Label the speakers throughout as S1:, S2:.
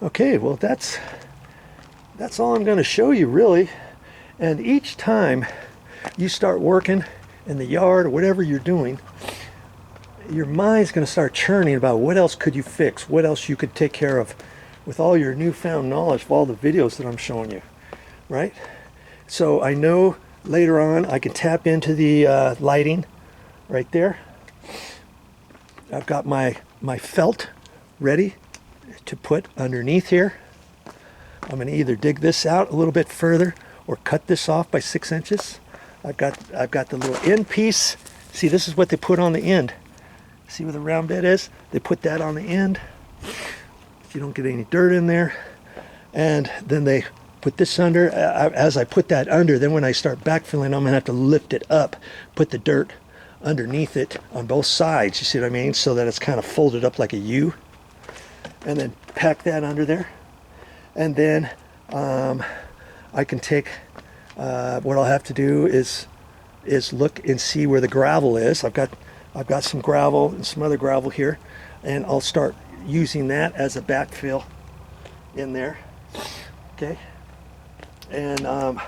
S1: Okay, well that's all I'm going to show you really. And each time you start working in the yard or whatever you're doing, your mind's going to start churning about what else could you fix, what else you could take care of with all your newfound knowledge of all the videos that I'm showing you, right? So I know later on I can tap into the lighting right there. I've got my felt ready to put underneath here. I'm going to either dig this out a little bit further or cut this off by 6 inches. I've got the little end piece. See, this is what they put on the end. See where the round bit is? They put that on the end so you don't get any dirt in there. And then they put this under. As I put that under, then when I start backfilling, I'm going to have to lift it up, put the dirt underneath it on both sides, you see what I mean? So that it's kind of folded up like a U. And then pack that under there. And then I can take, what I'll have to do is look and see where the gravel is. I've got some gravel and some other gravel here, and I'll start using that as a backfill in there. Okay, and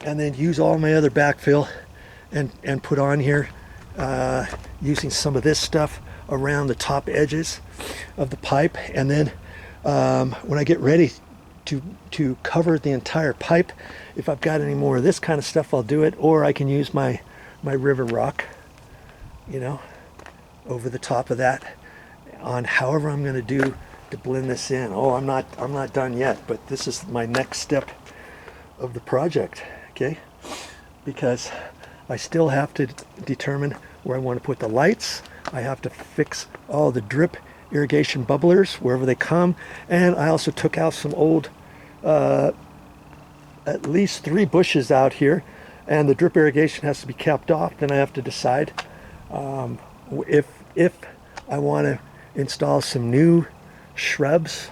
S1: then use all my other backfill and put on here using some of this stuff around the top edges of the pipe. And then when I get ready to cover the entire pipe, if I've got any more of this kind of stuff, I'll do it, or I can use my river rock, you know, over the top of that on however I'm going to do to blend this in. Oh, I'm not done yet, but this is my next step of the project, okay? Because I still have to determine where I want to put the lights. I have to fix all the drip irrigation bubblers wherever they come, and I also took out some old at least 3 bushes out here, and the drip irrigation has to be capped off. Then I have to decide if I want to install some new shrubs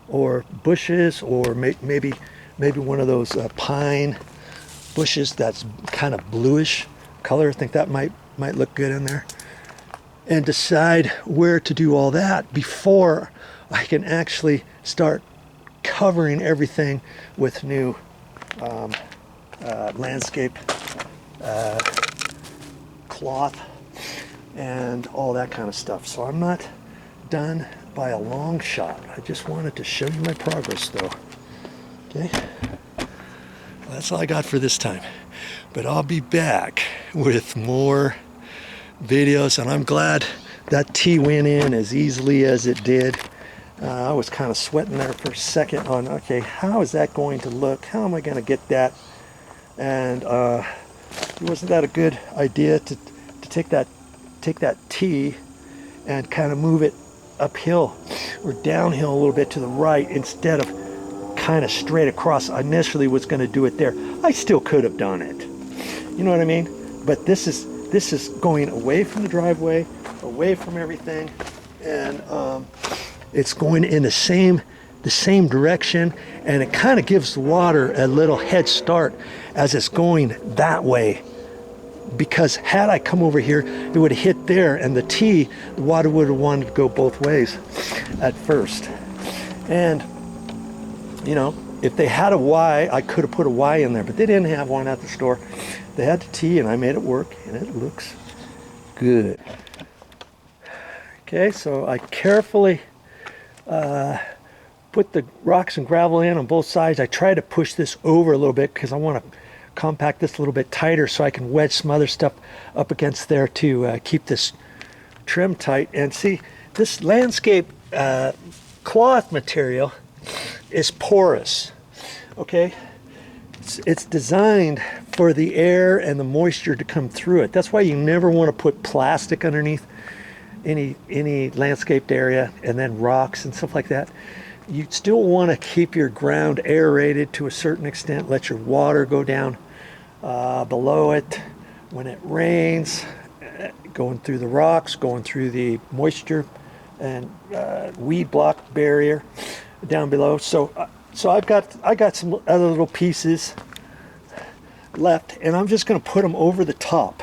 S1: or bushes, or maybe one of those pine bushes that's kind of bluish color. I think that might look good in there, and decide where to do all that before I can actually start covering everything with new landscape cloth and all that kind of stuff. So I'm not done by a long shot. I just wanted to show you my progress though. Okay, well, that's all I got for this time, but I'll be back with more videos, and I'm glad that tea went in as easily as it did. I was kind of sweating there for a second on, okay, how is that going to look? How am I going to get that? And wasn't that a good idea to take that tea and kind of move it uphill or downhill a little bit to the right instead of kind of straight across? I initially was going to do it there. I still could have done it. You know what I mean? But this is going away from the driveway, away from everything, and it's going in the same direction, and it kind of gives the water a little head start as it's going that way. Because had I come over here, it would have hit there, and the water would have wanted to go both ways at first. And you know, if they had a Y, I could have put a Y in there, but they didn't have one at the store. They had the T, and I made it work, and it looks good. Okay, so I carefully put the rocks and gravel in on both sides. I try to push this over a little bit because I want to compact this a little bit tighter so I can wedge some other stuff up against there to keep this trim tight. And see, this landscape cloth material is porous, okay? It's designed for the air and the moisture to come through it. That's why you never want to put plastic underneath any landscaped area, and then rocks and stuff like that. You still want to keep your ground aerated to a certain extent. Let your water go down below it when it rains, going through the rocks, going through the moisture and weed block barrier down below. So I got some other little pieces left, and I'm just going to put them over the top